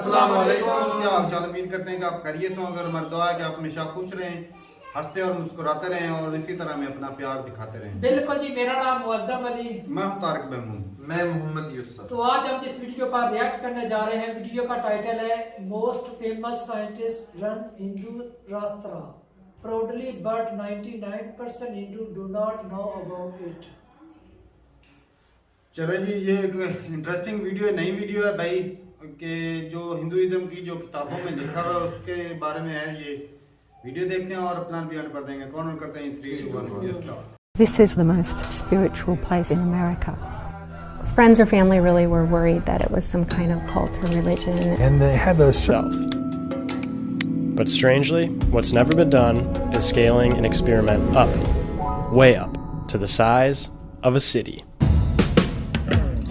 अस्सलाम वालेकुम। क्या हाल चाल, उम्मीद करते हैं कि आप खैरियत से होंगे और हमारी दुआ है कि आप हमेशा खुश रहें, हंसते और मुस्कुराते रहें और इसी तरह में अपना प्यार दिखाते रहें। बिल्कुल जी, मेरा नाम मुअज्जम अली, मैं हूं तारिक महमूद, मैं मोहम्मद यूसुफ। तो आज हम जिस वीडियो पर रिएक्ट करने जा रहे हैं, वीडियो का टाइटल है most famous scientist ran Hindu Rashtra proudly but 99% Hindu do not know about it. चले जी, ये एक इंटरेस्टिंग वीडियो है, नई वीडियो है भाई, कि जो हिंदुइज्म की जो किताबों में लिखा हुआ है उसके बारे में है। ये वीडियो देखते हैं और अपना बयान कर देंगे। कौन ऑन करते हैं? 3, 2, 1 video start. This is the most spiritual place in America. Friends or family really were worried that it was some kind of cult or religion. And they have a Self. But strangely, what's never been done is scaling an experiment up, way up, to the size of a city.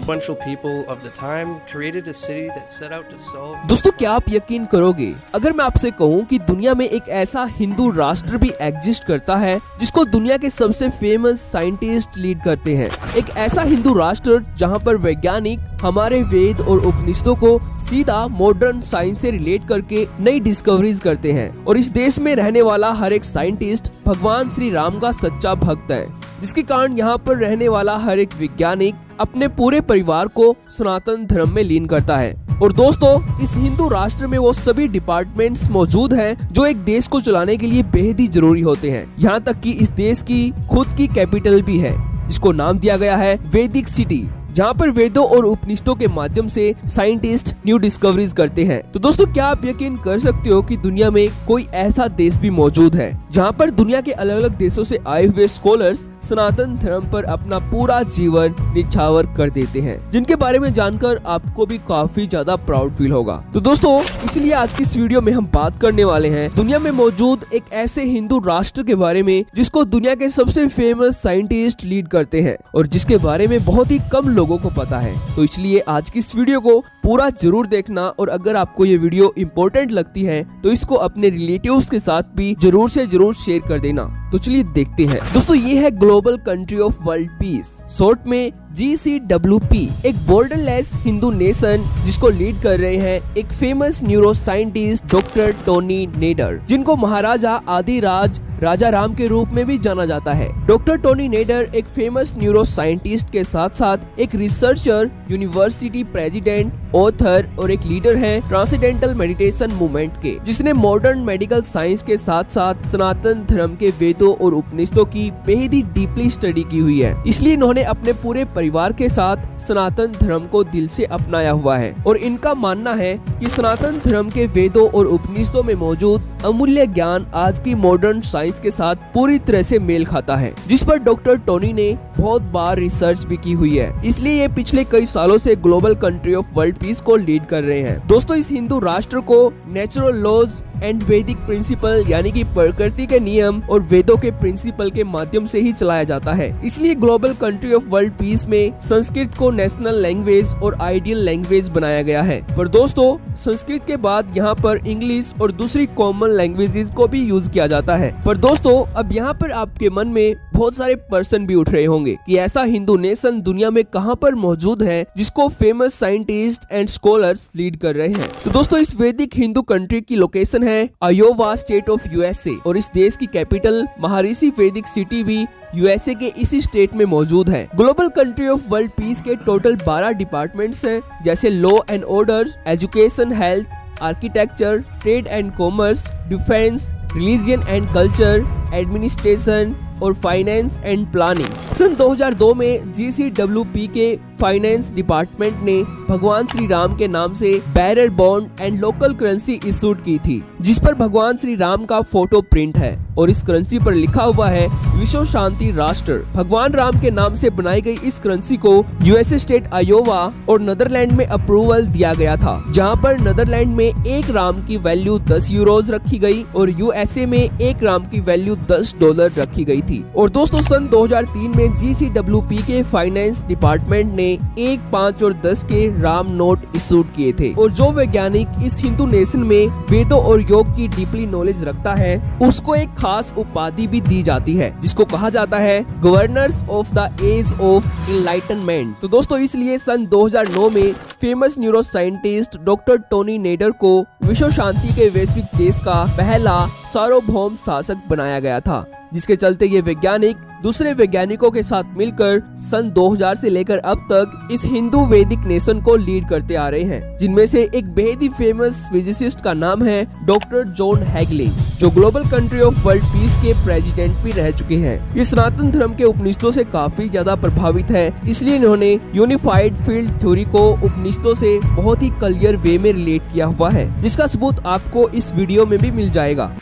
Influential people of the time created a city that set out to solve. दोस्तों, क्या आप यकीन करोगे अगर मैं आपसे कहूँ कि दुनिया में एक ऐसा हिंदू राष्ट्र भी एग्जिस्ट करता है जिसको दुनिया के सबसे फेमस साइंटिस्ट लीड करते हैं। एक ऐसा हिंदू राष्ट्र जहाँ पर वैज्ञानिक हमारे वेद और उपनिषदों को सीधा मॉडर्न साइंस से रिलेट करके नई डिस्कवरीज करते हैं। और इस देश में रहने वाला हर एक साइंटिस्ट भगवान श्री राम का सच्चा भक्त है, जिसके कारण यहाँ पर रहने वाला हर एक वैज्ञानिक अपने पूरे परिवार को सनातन धर्म में लीन करता है। और दोस्तों, इस हिंदू राष्ट्र में वो सभी डिपार्टमेंट्स मौजूद हैं जो एक देश को चलाने के लिए बेहद ही जरूरी होते हैं। यहाँ तक कि इस देश की खुद की कैपिटल भी है, जिसको नाम दिया गया है वैदिक सिटी, जहाँ पर वेदों और उपनिषदों के माध्यम से साइंटिस्ट न्यू डिस्कवरीज करते हैं। तो दोस्तों, क्या आप यकीन कर सकते हो कि दुनिया में कोई ऐसा देश भी मौजूद है जहाँ पर दुनिया के अलग अलग देशों से आए हुए स्कॉलर्स सनातन धर्म पर अपना पूरा जीवन निछावर कर देते हैं, जिनके बारे में जानकर आपको भी काफी ज्यादा प्राउड फील होगा। तो दोस्तों, इसलिए आज की इस वीडियो में हम बात करने वाले हैं दुनिया में मौजूद एक ऐसे हिंदू राष्ट्र के बारे में जिसको दुनिया के सबसे फेमस साइंटिस्ट लीड करते हैं और जिसके बारे में बहुत ही कम लोगों को पता है। तो इसलिए आज की इस वीडियो को पूरा जरूर देखना, और अगर आपको ये वीडियो इम्पोर्टेंट लगती है तो इसको अपने रिलेटिव्स के साथ भी जरूर से जरूर शेयर कर देना। तो चलिए देखते हैं। दोस्तों, ये है global country of world peace, short में GCWP, एक बॉर्डरलेस हिंदू नेशन जिसको लीड कर रहे हैं एक famous neuroscientist doctor Tony Nader, जिनको महाराजा आदिराज राजा राम के रूप में भी जाना जाता है। डॉक्टर टोनी नेडर एक फेमस न्यूरो साइंटिस्ट के साथ साथ एक रिसर्चर, यूनिवर्सिटी प्रेसिडेंट, ऑथर और एक लीडर हैं ट्रांसेंडेंटल मेडिटेशन मूवमेंट के, जिसने मॉडर्न मेडिकल साइंस के साथ साथ सनातन धर्म के वेदों और उपनिषदों की बेहद ही डीपली स्टडी की हुई है। इसलिए इन्होंने अपने पूरे परिवार के साथ सनातन धर्म को दिल से अपनाया हुआ है और इनका मानना है कि सनातन धर्म के वेदों और उपनिषदों में मौजूद अमूल्य ज्ञान आज की मॉडर्न साइंस के साथ पूरी तरह से मेल खाता है, जिस पर डॉक्टर टोनी ने बहुत बार रिसर्च भी की हुई है। इसलिए ये पिछले कई सालों से global country of world peace को लीड कर रहे हैं। दोस्तों, इस हिंदू राष्ट्र को नेचुरल लॉज एंड वैदिक प्रिंसिपल यानी कि प्रकृति के नियम और वेदों के प्रिंसिपल के माध्यम से ही चलाया जाता है। इसलिए global country of world peace में संस्कृत को नेशनल लैंग्वेज और आइडियल लैंग्वेज बनाया गया है। पर दोस्तों, संस्कृत के बाद यहाँ पर इंग्लिश और दूसरी कॉमन लैंग्वेजेस को भी यूज किया जाता है। पर दोस्तों, अब यहाँ पर आपके मन में बहुत सारे पर्सन भी उठ रहे होंगे कि ऐसा हिंदू नेशन दुनिया में कहाँ पर मौजूद है जिसको famous scientist and scholars lead कर रहे हैं। तो दोस्तों, इस वैदिक हिंदू कंट्री की लोकेशन है आयोवा स्टेट ऑफ USA, और इस देश की कैपिटल महर्षि वैदिक सिटी भी USA के इसी स्टेट में मौजूद है। Global country of world peace के टोटल 12 डिपार्टमेंट्स हैं, जैसे law and order, education, health, architecture, trade and commerce, defence, religion and culture, administration और फाइनेंस एंड प्लानिंग। सन 2002 में GCWP के फाइनेंस डिपार्टमेंट ने भगवान श्री राम के नाम से bearer bond and local currency issued की थी, जिस पर भगवान श्री राम का फोटो प्रिंट है और इस करेंसी पर लिखा हुआ है विश्व शांति राष्ट्र। भगवान राम के नाम से बनाई गई इस करेंसी को USA स्टेट आयोवा और नीदरलैंड में अप्रूवल दिया गया था, जहां पर नीदरलैंड में 1 राम की वैल्यू 10 यूरोज रखी गई और USA में 1 राम की वैल्यू $10 रखी गई थी। और दोस्तों, सन 2003 में GCWP के फाइनेंस डिपार्टमेंट ने 1, 5 और 10 के राम नोट इशूड किए थे। और जो वैज्ञानिक इस हिंदू नेशन में वेदों और योग की डीपली नॉलेज रखता है, उसको एक खास उपाधि भी दी जाती है, जिसको कहा जाता है governors of the age of enlightenment. तो दोस्तों, इसलिए सन 2009 में famous neuroscientist doctor Tony Nader को विश्व शांति के वैश्विक देश का पहला सार्वभौम शासक बनाया गया था, जिसके चलते ये वैज्ञानिक दूसरे वैज्ञानिकों के साथ मिलकर सन 2000 से लेकर अब तक इस हिंदू वैदिक नेशन को लीड करते आ रहे हैं, जिनमें से एक बेहद ही फेमस फिजिसिस्ट का नाम है डॉक्टर जॉन हैगलिन, जो global country of world peace के प्रेसिडेंट भी रह चुके हैं। ये सनातन धर्म के उपनिषदों से काफी ज्यादा प्रभावित है, इसलिए इन्होंने यूनिफाइड फील्ड थ्योरी को उपनिषदों से बहुत ही क्लियर वे में रिलेट किया हुआ है, जिसका सबूत आपको इस वीडियो में भी मिल जाएगा।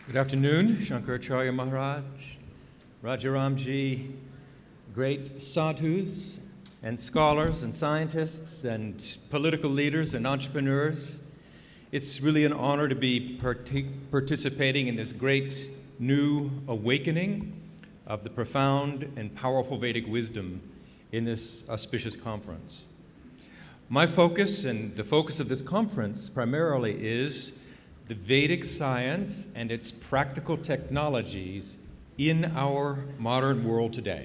Good afternoon, Shankaracharya Maharaj, Rajaram Ji, great sadhus and scholars and scientists and political leaders and entrepreneurs. It's really an honor to be participating in this great new awakening of the profound and powerful Vedic wisdom in this auspicious conference. My focus and the focus of this conference primarily is the Vedic science and its practical technologies in our modern world today.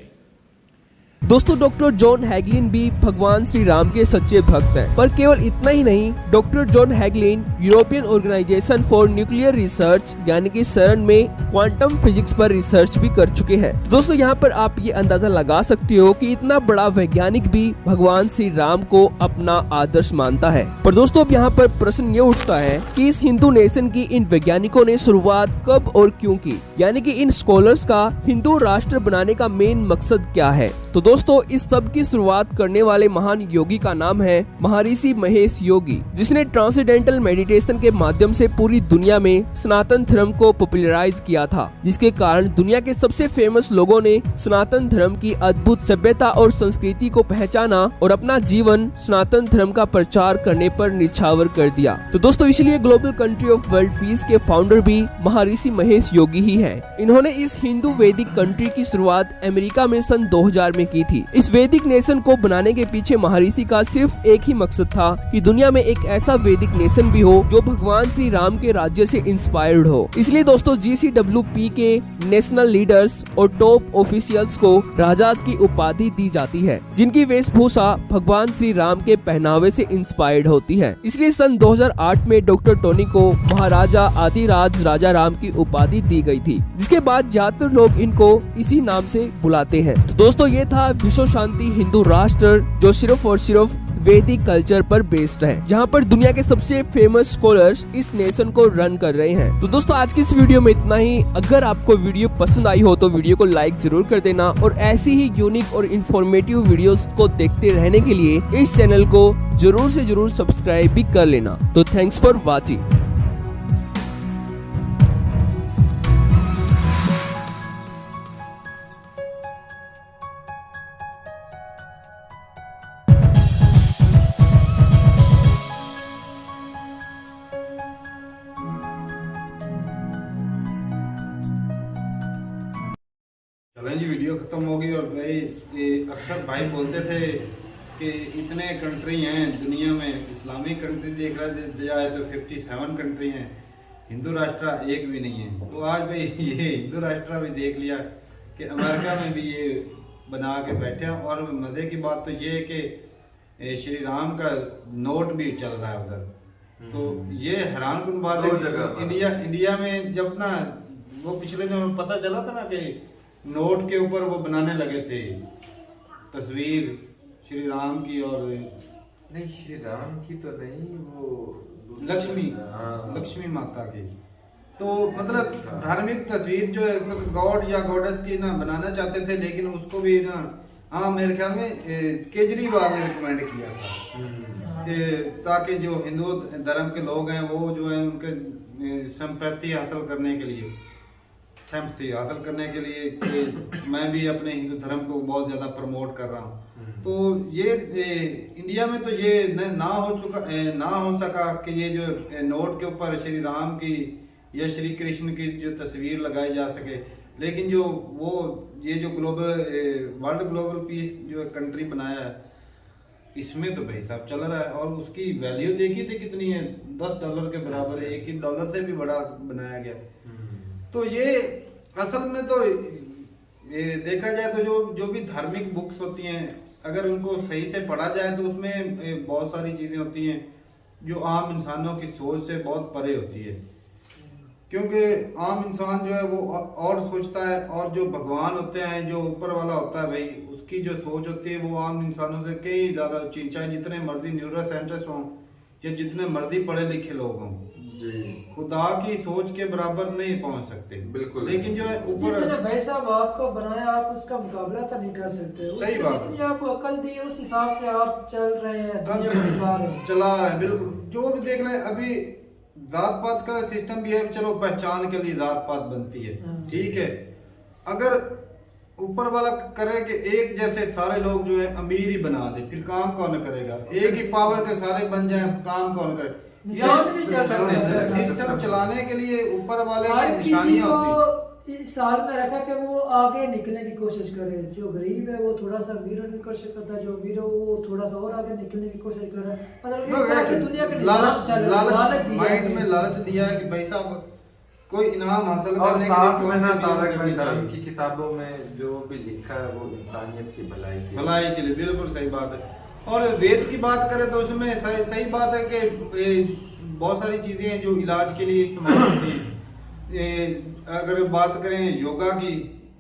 दोस्तों, doctor John हैगलिन भी भगवान श्री राम के सच्चे भक्त हैं। पर केवल इतना ही नहीं, doctor John Hagelin European Organization for Nuclear Research यानी कि CERN में क्वांटम फिजिक्स पर रिसर्च भी कर चुके हैं। दोस्तों, यहाँ पर आप ये अंदाजा लगा सकते हो कि इतना बड़ा वैज्ञानिक भी भगवान श्री राम को अपना आदर्श मानता है। पर दोस्तों, अब यहाँ पर प्रश्न ये उठता है कि इस हिंदू नेशन की इन वैज्ञानिकों ने शुरुआत कब और क्यों की, यानी कि इन स्कॉलर्स का हिंदू राष्ट्र बनाने का मेन मकसद क्या है। तो दोस्तों, इस सब की शुरुआत करने वाले महान योगी का नाम है महर्षि महेश योगी, जिसने ट्रांसेंडेंटल मेडिटेशन के माध्यम से पूरी दुनिया में सनातन धर्म को पॉपुलराइज किया था, जिसके कारण दुनिया के सबसे फेमस लोगों ने सनातन धर्म की अद्भुत सभ्यता और संस्कृति को पहचाना और अपना जीवन सनातन धर्म का प्रचार करने पर निछावर कर दिया। तो दोस्तों, इसलिए global country of world peace के फाउंडर भी महर्षि महेश योगी ही है। इन्होंने इस हिंदू वैदिक कंट्री की शुरुआत अमेरिका में सन 2000 में की थी। इस वैदिक नेशन को बनाने के पीछे महर्षि का सिर्फ एक ही मकसद था कि दुनिया में एक ऐसा वैदिक नेशन भी हो जो भगवान श्री राम के राज्य से इंस्पायर्ड हो। इसलिए दोस्तों, GCWP के नेशनल लीडर्स और टॉप ऑफिशियल्स को राजाज की उपाधि दी जाती है, जिनकी वेशभूषा भगवान श्री राम के पहनावे से इंस्पायर्ड होती है। इसलिए सन 2008 में डॉक्टर टोनी को महाराजा आदिराज राजा राम की उपाधि दी गई थी, जिसके बाद ज्यादातर लोग इनको इसी नाम से बुलाते हैं। तो दोस्तों, ये था विश्व शांति हिंदू राष्ट्र, जो सिर्फ और सिर्फ वैदिक कल्चर पर बेस्ड है, जहाँ पर दुनिया के सबसे फेमस स्कॉलर्स इस नेशन को रन कर रहे हैं। तो दोस्तों, आज की इस वीडियो में इतना ही। अगर आपको वीडियो पसंद आई हो तो वीडियो को लाइक जरूर कर देना, और ऐसी ही यूनिक और इंफॉर्मेटिव वीडियोस को देखते रहने के लिए इस चैनल को जरूर से जरूर सब्सक्राइब भी कर लेना। तो थैंक्स फॉर वॉचिंग। चलें जी, वीडियो ख़त्म हो गई। और भाई, अक्सर भाई बोलते थे कि इतने कंट्री हैं दुनिया में, इस्लामिक कंट्री देख रहा जाए तो 57 कंट्री हैं, हिंदू राष्ट्र एक भी नहीं है। तो आज भाई ये हिंदू राष्ट्र भी देख लिया कि अमेरिका में भी ये बना के बैठे हैं। और मज़े की बात तो ये है कि श्री राम का नोट भी चल रहा है उधर। तो ये हैरानकुन बात है कि इंडिया में जब ना वो पिछले दिनों पता चला था ना कि नोट के ऊपर वो बनाने लगे थे तस्वीर श्री राम की, और नहीं श्री राम की तो नहीं, वो लक्ष्मी माता की। तो मतलब धार्मिक तस्वीर जो है, मतलब गॉड या गॉडेस की ना बनाना चाहते थे, लेकिन उसको भी ना, हाँ मेरे ख्याल में केजरीवाल ने रिकमेंड किया था कि ताकि जो हिंदू धर्म के लोग हैं वो जो है उनके संपत्ति हासिल करने के लिए, सहमति हासिल करने के लिए कि मैं भी अपने हिंदू धर्म को बहुत ज़्यादा प्रमोट कर रहा हूँ। तो ये इंडिया में तो ये ना हो सका कि ये जो नोट के ऊपर श्री राम की या श्री कृष्ण की जो तस्वीर लगाई जा सके। लेकिन जो वो ये जो वर्ल्ड ग्लोबल पीस जो कंट्री बनाया है, इसमें तो भाई साहब चल रहा है। और उसकी वैल्यू देखी थी कितनी है, $10 के बराबर है, $1 से भी बड़ा बनाया गया। तो ये असल में तो देखा जाए तो जो भी धार्मिक बुक्स होती हैं, अगर उनको सही से पढ़ा जाए तो उसमें बहुत सारी चीज़ें होती हैं जो आम इंसानों की सोच से बहुत परे होती है। क्योंकि आम इंसान जो है वो और सोचता है, और जो भगवान होते हैं, जो ऊपर वाला होता है भाई, उसकी जो सोच होती है वो आम इंसानों से कई ज़्यादा ऊंची, चाहे जितने मर्जी न्यूरो साइंटिस्ट हों या जितने मर्जी पढ़े लिखे लोग हों, जी खुदा की सोच के बराबर नहीं पहुंच सकते। बिल्कुल। लेकिन जो है ऊपर जिसने भाई साहब आपको बनाया, आप उसका मुकाबला तो नहीं कर सकते। सही बात है। जितनी आपको अकल दी है उस हिसाब से आप चल रहे हैं, दुनिया को चला रहे हैं। बिल्कुल, जो भी देख लें, अभी जात पात का सिस्टम भी है, चलो पहचान के लिए जात पात बनती है, ठीक है। अगर ऊपर वाला करे कि एक जैसे सारे लोग जो है अमीर ही बना दे, फिर काम कौन करेगा? एक ही पावर के सारे बन जाए, काम कौन करे? सिस्टम चलाने के लिए ऊपर वाले की निशानियां होती है। इस साल में रखा कि वो आगे निकलने की कोशिश करे। जो गरीब है वो थोड़ा सा अमीर होने की कोशिश करता है, जो अमीर है वो थोड़ा सा और आगे निकलने की कोशिश कर रहा है। मतलब इस तरह की दुनिया के लालच माइंड में लालच दिया है कि भाई साहब कोई इनाम हासिल और करने साथ के में ना तारक लिए भाई धर्म की किताबों में जो भी लिखा है वो इंसानियत की भलाई के लिए बिल्कुल सही बात है। और वेद की बात करें तो उसमें सही बात है कि बहुत सारी चीजें हैं जो इलाज के लिए इस्तेमाल होती हैं। अगर बात करें योगा की,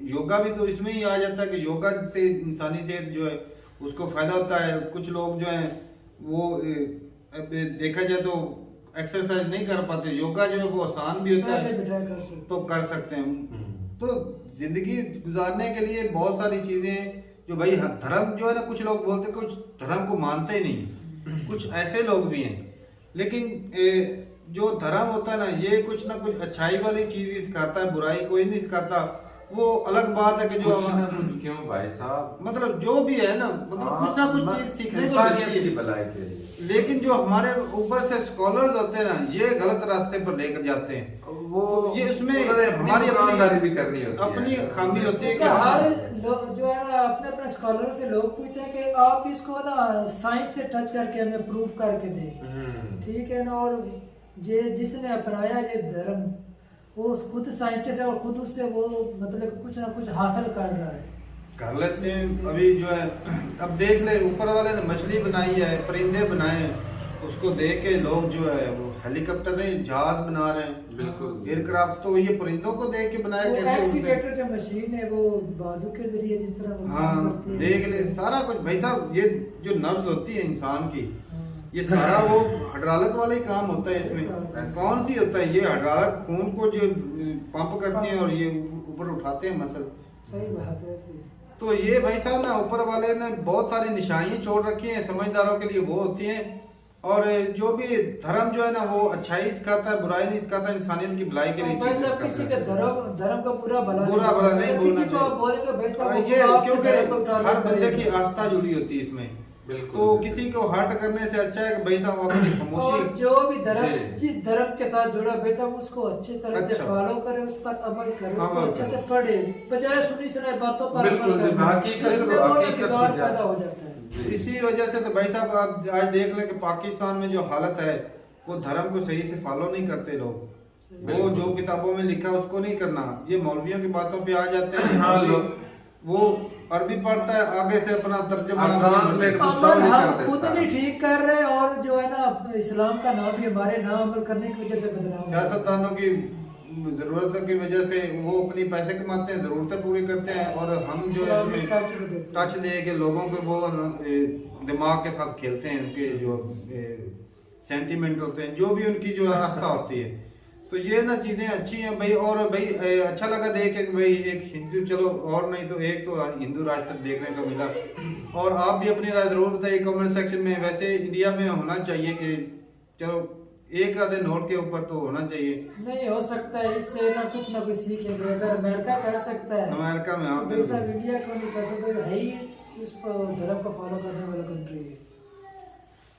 योगा भी तो इसमें ही आ जाता है कि योगा से इंसानी सेहत जो है उसको फायदा होता है। कुछ लोग जो हैं वो देखा जाए तो एक्सरसाइज नहीं कर पाते, योगा जो है वो आसान भी होता है तो कर सकते हैं। तो जिंदगी गुजारने के लिए बहुत सारी चीजें जो भाई धर्म जो है ना, कुछ लोग बोलते कुछ धर्म को मानते ही नहीं, कुछ ऐसे लोग भी हैं। लेकिन जो धर्म होता है ना, ये कुछ ना कुछ अच्छाई वाली चीज ही सिखाता है, बुराई कोई नहीं सिखाता। वो अलग बात है कि जो कुछ क्यों भाई साहब, मतलब जो भी है ना, मतलब कुछ ना कुछ चीज सीखने को मिलती है भलाई के लिए। लेकिन जो हमारे ऊपर से स्कॉलर्स होते हैं ना, ये गलत रास्ते पर लेकर जाते हैं। वो ये उसमें हमारी दुकानदारी भी करनी होती है, अपनी खामी होती है कि हर जो है ना अपने अपने स्कॉलर से लोग पूछते हैं कि आप इसको ना साइंस से टच करके हमें प्रूफ करके दें, ठीक है ना। और जिसने अपनाया ये धर्म वो खुद साइंटिस्ट है और खुद उससे वो मतलब कुछ ना कुछ हासिल कर रहा है, कर लेते हैं। अभी जो है अब देख ले, ऊपर वाले ने मछली बनाई है, परिंदे बनाए हैं, उसको देख के लोग जो है वो हेलीकॉप्टर नहीं जहाज बना रहे हैं, बिल्कुल एयरक्राफ्ट। तो ये परिंदों को देख के बनाया कैसे? एक्सीलेटर जो मशीन है वो बाजू के जरिए जिस तरह हाँ देख ले सारा कुछ भाई साहब। ये जो नब्ज होती है इंसान की, ये सारा वो हाइड्रोलिक वाला ही काम होता है। इसमें कौन सी होता है? ये हाइड्रोलिक खून को जो पंप करते हैं और ये ऊपर उठाते हैं मसल। सही बात है। तो ये भाई साहब ना ऊपर वाले ने बहुत सारी निशानियां छोड़ रखी हैं, समझदारों के लिए वो होती हैं। और जो भी धर्म जो है ना वो अच्छाई सिखाता है, बुराई नहीं सिखाता, इंसानियत की भलाई के लिए किसी के धर्म का बुरा भला नहीं बोलना चाहिए। ये क्योंकि हर बंदे की आस्था जुड़ी होती है इसमें, तो किसी को हर्ट करने से अच्छा है कि भाई साहब अपनी खामोशी। जो भी धर्म जिस धर्म के साथ जुड़ा भाई साहब उसको अच्छे तरह से फॉलो करे, उस पर अमल करे, उसको अच्छे से पढ़े, बजाय सुनी सुनाई बातों पर अमल करने पैदा हो जाता है। इसी वजह से तो भाई साहब आप आज देख लें कि पाकिस्तान में जो हालत है, वो धर्म को सही से फॉलो नहीं करते लोग। वो जो किताबों में लिखा है उसको नहीं करना, ये मौलवियों की बातों पे आ जाते हैं। वो अरबी पढ़ता है, आगे से अपना तर्जुमा हम खुद नहीं ठीक कर रहे, और जो है ना इस्लाम का नाम भी हमारे ना अमल करने की वजह से बदनाम। सियासतदानों की जरूरतों की वजह से वो अपनी पैसे कमाते हैं, जरूरतें पूरी करते हैं, और हम जो है टच दे के लोगों के वो दिमाग के साथ खेलते हैं, उनके जो सेंटीमेंट होते हैं, जो भी उनकी जो आस्था होती है। तो ये ना चीज़ें अच्छी हैं भाई। और भाई अच्छा लगा देख के भाई एक हिंदू, चलो और नहीं तो एक तो हिंदू राष्ट्र देखने को मिला। और आप भी अपनी राय जरूर बताइए कमेंट सेक्शन में। वैसे इंडिया में होना चाहिए कि चलो एक आधे नोट के ऊपर तो होना चाहिए, नहीं हो सकता है इससे ना कुछ सीखेंगे। अगर अमेरिका कर सकता है, अमेरिका में आप इंडिया क्यों नहीं कर सकते? है ही इस धर्म को फॉलो करने वाला कंट्री है।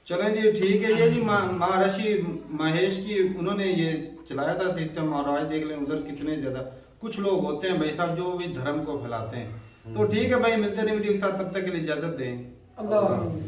चलें जी, ठीक है। ये जी महर्षि महेश की उन्होंने ये चलाया था सिस्टम, और आज देख लें उधर कितने ज्यादा कुछ लोग होते हैं भाई साहब जो भी धर्म को फैलाते हैं। तो ठीक है भाई, मिलते हैं वीडियो के साथ, तब तक के लिए इजाजत दें। अल्लाह हाफिज़।